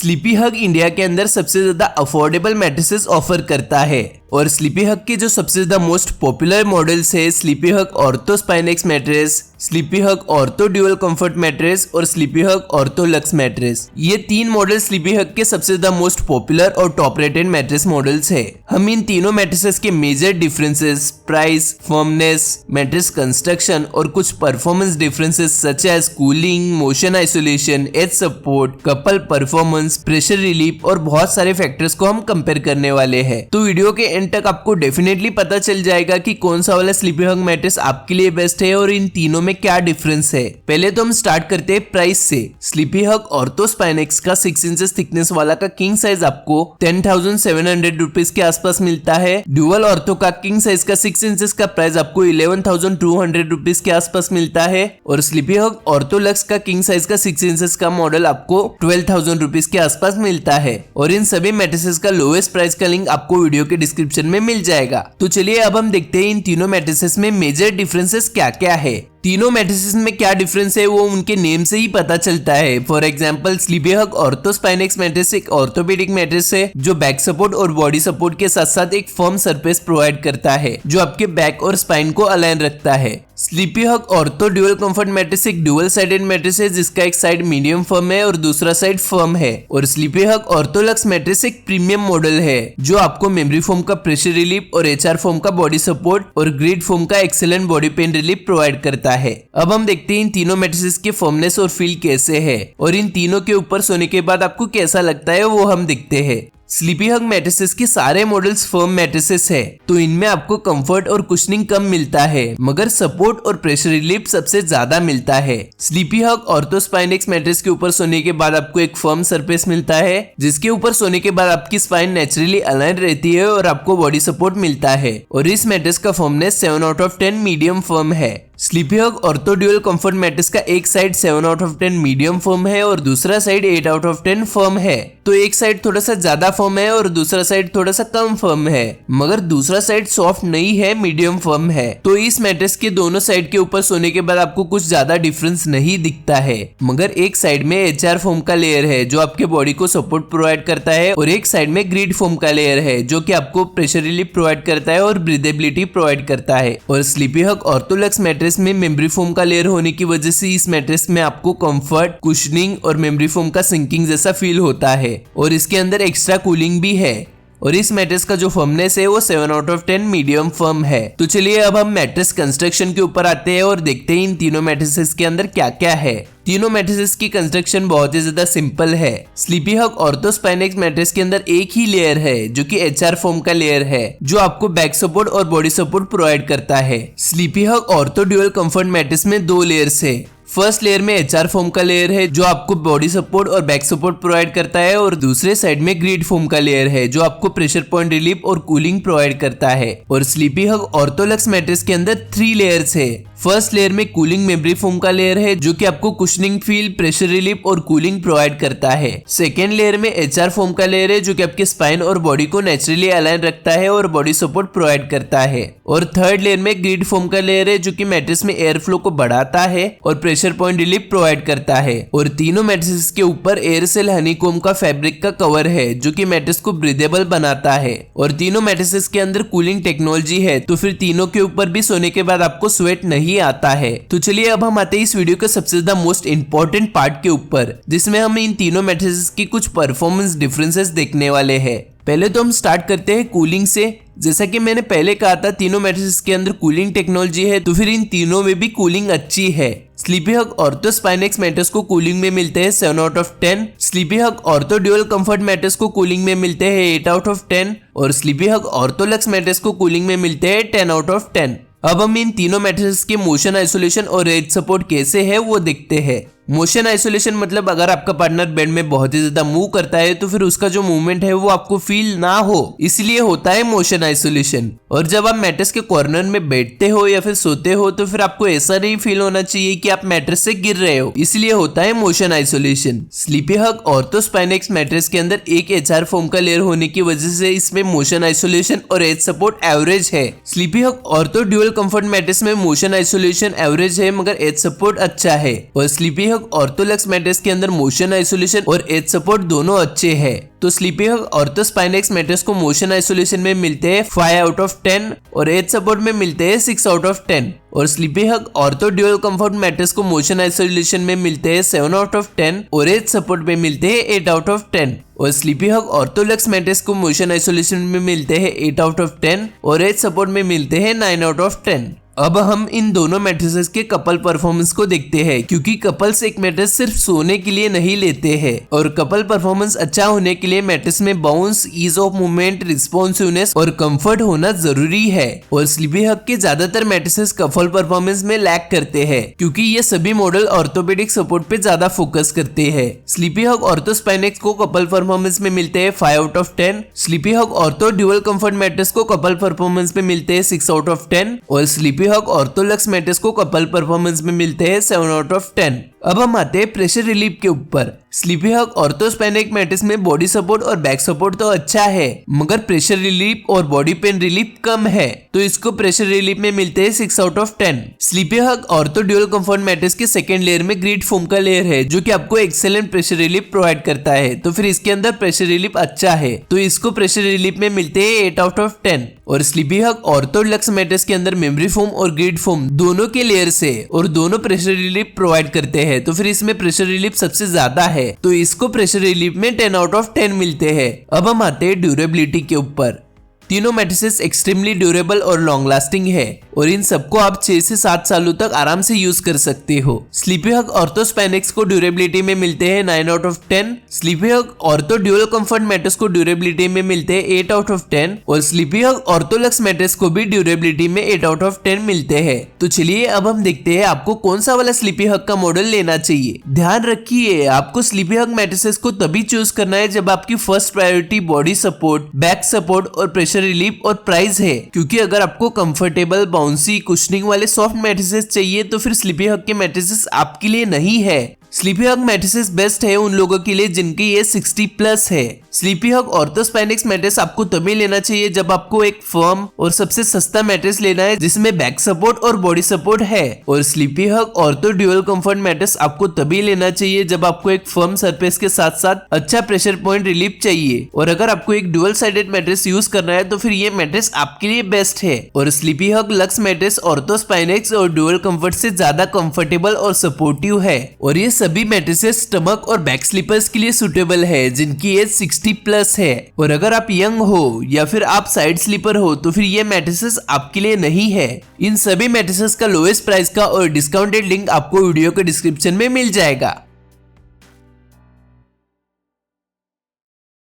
Sleepy हग India के अंदर सबसे ज्यादा अफोर्डेबल मैट्रेसेस ऑफर करता है और स्लीपी हग के जो सबसे ज्यादा मोस्ट पॉपुलर मॉडल्स है स्लीपी हग ऑर्थो स्पाइनेक्स मैट्रेस, स्लीपी हग ऑर्थो ड्यूअल कंफर्ट मैट्रेस और स्लीपी हग ऑर्थो लक्स मैट्रेस। ये तीन मॉडल स्लीपी हग के सबसे ज्यादा मोस्ट पॉपुलर और टॉप रेटेड मैट्रेस मॉडल्स है। हम इन तीनों मैट्रेसेस के major differences, price, firmness, mattress construction और कुछ performance differences such as cooling, motion isolation, edge support, couple performance, pressure relief और बहुत सारे फैक्टर्स को हम कंपेयर करने वाले हैं। तो वीडियो के एंड तक आपको डेफिनेटली पता चल जाएगा कि कौन सा वाला स्लीपी हग मैट्रेस आपके लिए बेस्ट है और इन तीनों में क्या डिफरेंस है। पहले तो हम स्टार्ट करते हैं प्राइस से। स्लीपी हग ऑर्थो स्पाइनेक्स का 6 इंचेस थिकनेस वाला का किंग साइज आपको 10,700 रुपीज के आसपास मिलता है। ड्यूअल ऑर्थो का किंग साइज का 6 इंचेस का प्राइस आपको 11,200 रुपीज के आसपास मिलता है और स्लीपी हग ऑर्थो लक्स का किंग साइज का 6 इंचेस का मॉडल आपको 12,000 रुपीज के आसपास मिलता है। और इन सभी मैट्रेसेस का लोएस्ट प्राइस का लिंक आपको वीडियो के डिस्क्रिप्शन में मिल जाएगा। तो चलिए अब हम देखते हैं इन तीनों मैट्रेसेस में मेजर डिफरेंसेस क्या क्या है। तीनों मैट्रेसेस में क्या डिफरेंस है वो उनके नेम से ही पता चलता है। For example sleepy hug ortho स्पाइनेक्स mattress एक ऑर्थोपेडिक मैट्रेस है जो बैक सपोर्ट और बॉडी सपोर्ट के साथ साथ एक फर्म सरफेस प्रोवाइड करता है जो आपके बैक और स्पाइन को अलाइन रखता है। स्लीपी हग ऑर्थो ड्यूअल कंफर्ट मैट्रेस एक डुअल साइडेड मैट्रेस है जिसका एक साइड मीडियम फर्म है और दूसरा साइड फर्म है। और स्लीपी हग ऑर्थो लक्स मैट्रेस एक प्रीमियम मॉडल है जो आपको मेमोरी फोम का प्रेशर रिलीफ और HR फोम का बॉडी सपोर्ट और ग्रिड फोम का excellent body pain relief provide करता है। अब हम देखते हैं इन तीनों मैट्रेसेस के फर्मनेस और फील कैसे है और इन तीनों के ऊपर सोने के बाद आपको कैसा लगता है वो हम देखते हैं। स्लीपी हग मैट्रेसेस के सारे मॉडल्स फर्म मैट्रेसेस है तो इनमें आपको कंफर्ट और कुशनिंग कम मिलता है मगर सपोर्ट और प्रेशर रिलीफ सबसे ज्यादा मिलता है। स्लीपी हग ऑर्थो स्पाइनेक्स मैट्रेस के ऊपर सोने के बाद आपको एक फर्म सरफेस मिलता है जिसके ऊपर सोने के बाद आपकी स्पाइन नेचुरली अलाइन रहती है और आपको बॉडी सपोर्ट मिलता है और इस मैट्रेस का firmness 7 out of 10 medium firm है। स्लीपी हग ऑर्थो ड्यूअल कंफर्ट मैट्रेस का एक side 7 out of 10 medium firm है और दूसरा साइड 8 आउट ऑफ 10 फर्म है। तो एक साइड थोड़ा सा ज्यादा फर्म है और दूसरा साइड थोड़ा सा कम फर्म है मगर दूसरा साइड सॉफ्ट नहीं है, मीडियम फर्म है। तो इस मैट्रेस के दोनों साइड के ऊपर सोने के बाद आपको कुछ ज्यादा डिफरेंस नहीं दिखता है मगर एक साइड में HR फोम का लेयर है जो आपके बॉडी को सपोर्ट प्रोवाइड करता है और एक साइड में ग्रिड फोम का लेयर है जो कि आपको प्रेशर रिलीफ प्रोवाइड करता है और ब्रीदेबिलिटी प्रोवाइड करता है। और स्लीपी हग ऑर्थो लक्स मैट्रेस में मेमोरी फोम का लेयर होने की वजह से इस मैट्रेस में आपको कंफर्ट, कुशनिंग और मेमोरी फोम का सिंकिंग जैसा फील होता है और इसके अंदर एक्स्ट्रा कूलिंग भी है। और इस मैट्रेस का जो फर्मनेस है वो 7 आउट ऑफ 10 मीडियम फर्म है। तो चलिए अब हम मैट्रेस कंस्ट्रक्शन के ऊपर आते हैं और देखते हैं इन तीनों मैट्रेसेस के अंदर क्या क्या है। तीनों मैट्रेसेस की कंस्ट्रक्शन बहुत ही ज्यादा सिंपल है। स्लीपी हग ऑर्थो स्पाइनेक्स मैट्रेस के अंदर एक ही लेयर है जो कि HR फोम का लेयर है जो आपको बैक सपोर्ट और बॉडी सपोर्ट प्रोवाइड करता है। स्लीपी हग ऑर्थो ड्यूअल कंफर्ट मैट्रेस में 2 लेयर्स है। फर्स्ट लेयर में HR फोम का लेयर है जो आपको बॉडी सपोर्ट और बैक सपोर्ट प्रोवाइड करता है और दूसरे साइड में ग्रिड फोम का लेयर है जो आपको प्रेशर पॉइंट रिलीफ और कूलिंग प्रोवाइड करता है। और स्लीपी हग ऑर्थो लक्स मैट्रेस के अंदर 3 लेयर्स है। फर्स्ट लेयर में कूलिंग मेमोरी फोम का लेयर है जो कि आपको कुशनिंग फील, प्रेशर रिलीफ और कूलिंग प्रोवाइड करता है। सेकेंड लेयर में HR फोम का लेयर है जो कि आपके स्पाइन और बॉडी को नेचुरली अलाइन रखता है और बॉडी सपोर्ट प्रोवाइड करता है। और थर्ड लेयर में ग्रिड फोम का लेयर है जो कि मैट्रेस में एयर फ्लो को बढ़ाता है और प्रेशर पॉइंट रिलीफ प्रोवाइड करता है। और तीनों मैट्रेसेस के ऊपर एयर सेल हनीकॉम्ब का फैब्रिक का कवर है जो कि मैट्रेस को ब्रीदेबल बनाता है। और तीनों मैट्रेसेस के अंदर कूलिंग टेक्नोलॉजी है तो फिर तीनों के ऊपर भी सोने के बाद आपको स्वेट नहीं आता है। तो चलिए अब हम आते हैं इस वीडियो के सबसे ज्यादा मोस्ट इंपॉर्टेंट पार्ट के ऊपर जिसमें हम इन तीनों मैट्रेसेस की कुछ परफॉर्मेंस डिफरेंसेस देखने वाले हैं। पहले तो हम स्टार्ट करते हैं कूलिंग से। जैसा कि मैंने पहले कहा था तीनों मैट्रेसेस के अंदर कूलिंग टेक्नोलॉजी है तो फिर इन तीनों में भी कूलिंग अच्छी है। स्लीपी हग ऑर्थो स्पाइनेक्स मैट्रेस को कूलिंग में मिलते हैं 7 out of 10। Sleepy hug Ortho dual comfort mattress को कूलिंग में मिलते हैं 8 आउट ऑफ 10 और स्लीपी हग ऑर्थो लक्स मैट्रेस को कूलिंग में मिलते हैं 10 आउट ऑफ 10। अब हम इन तीनों मैट्रेसेस के मोशन आइसोलेशन और एज सपोर्ट कैसे है वो देखते हैं। मोशन आइसोलेशन मतलब अगर आपका पार्टनर बेड में बहुत ही ज्यादा मूव करता है तो फिर उसका जो मूवमेंट है वो आपको फील ना हो इसलिए होता है मोशन आइसोलेशन। और जब आप मैट्रेस के कॉर्नर में बैठते हो या फिर सोते हो तो फिर आपको ऐसा नहीं फील होना चाहिए कि आप मैट्रेस से गिर रहे हो, इसलिए होता है मोशन आइसोलेशन। स्लीपी हग ऑर्थो स्पाइनेक्स मैट्रेस के अंदर एक HR फोम का लेयर होने की वजह से इसमें मोशन आइसोलेशन और एज सपोर्ट एवरेज है। स्लीपी हग ऑर्थो ड्यूअल कंफर्ट मैट्रेस में मोशन आइसोलेशन एवरेज है मगर एज सपोर्ट अच्छा है। और स्लीपी हग ऑर्थोलक्स मैट्रेस के अंदर मोशन आइसोलेशन और एज सपोर्ट दोनों अच्छे हैं। तो स्लीपी हग ऑर्थो स्पाइनेक्स मैट्रेस को मोशन आइसोलेशन में मिलते हैं 5 आउट ऑफ 10 और एज सपोर्ट में मिलते हैं 6 आउट ऑफ 10 और स्लीपी हग ऑर्थो ड्यूअल कंफर्ट मैट्रेस को मोशन आइसोलेशन में मिलते हैं 7 आउट ऑफ 10 और एज सपोर्ट में मिलते हैं 8 आउट ऑफ 10 और स्लीपी हग ऑर्थोलक्स मैट्रेस को मोशन आइसोलेशन में मिलते हैं 8 आउट ऑफ 10 और एज सपोर्ट में मिलते हैं 9 आउट ऑफ 10। अब हम इन दोनों मैट्रेसेस के कपल परफॉर्मेंस को देखते हैं, क्योंकि कपल्स एक मैट्रेस सिर्फ सोने के लिए नहीं लेते हैं और कपल परफॉर्मेंस अच्छा होने के लिए मैट्रेस में bounce, ease of movement, responsiveness और कंफर्ट होना जरूरी है। और स्लीपी हग के ज्यादातर मैट्रेसेस कपल परफॉर्मेंस में लैक करते हैं, क्योंकि ये सभी मॉडल ऑर्थोपेडिक सपोर्ट पे ज्यादा फोकस करते हैं। स्लीपी हग ऑर्थो स्पाइनेक्स को कपल परफॉर्मेंस में मिलते हैं 5 out of 10, sleepy hug Ortho dual comfort mattress को कपल परफॉर्मेंस में मिलते हैं 6 आउट ऑफ 10 और स्लीपी हग ऑर्थोलक्स मैट्रेस को कपल परफॉर्मेंस में मिलते हैं 7 आउट ऑफ 10। अब हम आते हैं प्रेशर रिलीफ के ऊपर। स्लीपी हग ऑर्थो स्पाइनेक मैट्रेस में बॉडी सपोर्ट और बैक सपोर्ट तो अच्छा है, मगर प्रेशर रिलीफ और बॉडी पेन रिलीफ कम है, तो इसको प्रेशर रिलीफ में मिलते हैं 6 out of 10। Sleepy hug Ortho dual comfort mattress के सेकंड लेयर में ग्रिड फोम का लेयर है, जो कि आपको एक्सेलेंट प्रेशर रिलीफ प्रोवाइड करता है, तो फिर इसके अंदर प्रेशर रिलीफ अच्छा है, तो इसको प्रेशर रिलीफ में मिलते हैं 8 आउट ऑफ 10। और स्लीपी हग ऑर्थो लक्स मैट्रेस के अंदर मेमोरी फोम और ग्रिड फोम दोनों के लेयर से और दोनों प्रेशर रिलीफ प्रोवाइड करते हैं, तो फिर इसमें प्रेशर रिलीफ सबसे ज्यादा है, तो इसको प्रेशर रिलीफ में 10 आउट ऑफ 10 मिलते हैं। अब हम आते हैं ड्यूरेबिलिटी के ऊपर। तीनों मैट्रेसेस एक्सट्रीमली ड्यूरेबल और लॉन्ग लास्टिंग है और इन सबको आप 6 से 7 सालों तक आराम से यूज कर सकते हो। स्लीपी हग ऑर्थो स्पाइनेक्स को ड्यूरेबिलिटी में मिलते हैं 9 out of 10, sleepy hug Ortho dual comfort mattress को ड्यूरेबिलिटी में मिलते हैं 8 आउट ऑफ 10 और स्लीपी हग ऑर्थोलक्स मैट्रेस को भी ड्यूरेबिलिटी में 8 आउट ऑफ 10 मिलते हैं। तो चलिए अब हम देखते हैं आपको कौन सा वाला स्लीपी हग का मॉडल लेना चाहिए। ध्यान रखिए, आपको स्लीपी हग मैट्रेसेस को तभी चूज करना है जब आपकी first priority body support, back support और प्रेशर रिलीफ और प्राइस है, क्योंकि अगर आपको कंफर्टेबल, बाउंसी, कुशनिंग वाले सॉफ्ट मैट्रेसेस चाहिए तो फिर स्लीपी हग के मैट्रेसेस आपके लिए नहीं है। स्लीपी हग मैट्रेसेस बेस्ट है उन लोगों के लिए जिनकी एज 60 प्लस है। स्लीपी हग ऑर्थो स्पाइनेक्स मैट्रेस आपको तभी लेना चाहिए जब आपको एक फर्म और सबसे सस्ता मैट्रेस लेना है जिसमें बैक सपोर्ट और बॉडी सपोर्ट है, और स्लीपी हग ऑर्थो ड्यूअल कंफर्ट मैट्रेस आपको तभी लेना चाहिए जब आपको एक फर्म सरफेस के साथ साथ अच्छा प्रेशर पॉइंट रिलीफ चाहिए। और अगर आपको एक डुअल साइडेड मैट्रेस यूज करना है तो फिर ये मैट्रेस आपके लिए बेस्ट है। और स्लीपी हग लक्स मैट्रेस ऑर्थो स्पाइनेक्स और डुअल कंफर्ट से ज्यादा कंफर्टेबल और सपोर्टिव है, और ये सभी मैट्रेसेस स्टमक और बैक स्लीपर्स के लिए सुटेबल है जिनकी एज 60 प्लस है। और अगर आप यंग हो या फिर आप साइड स्लीपर हो तो फिर ये मैट्रेसेस आपके लिए नहीं है। इन सभी मैट्रेसेस का लोएस्ट प्राइस का और डिस्काउंटेड लिंक आपको वीडियो के डिस्क्रिप्शन में मिल जाएगा।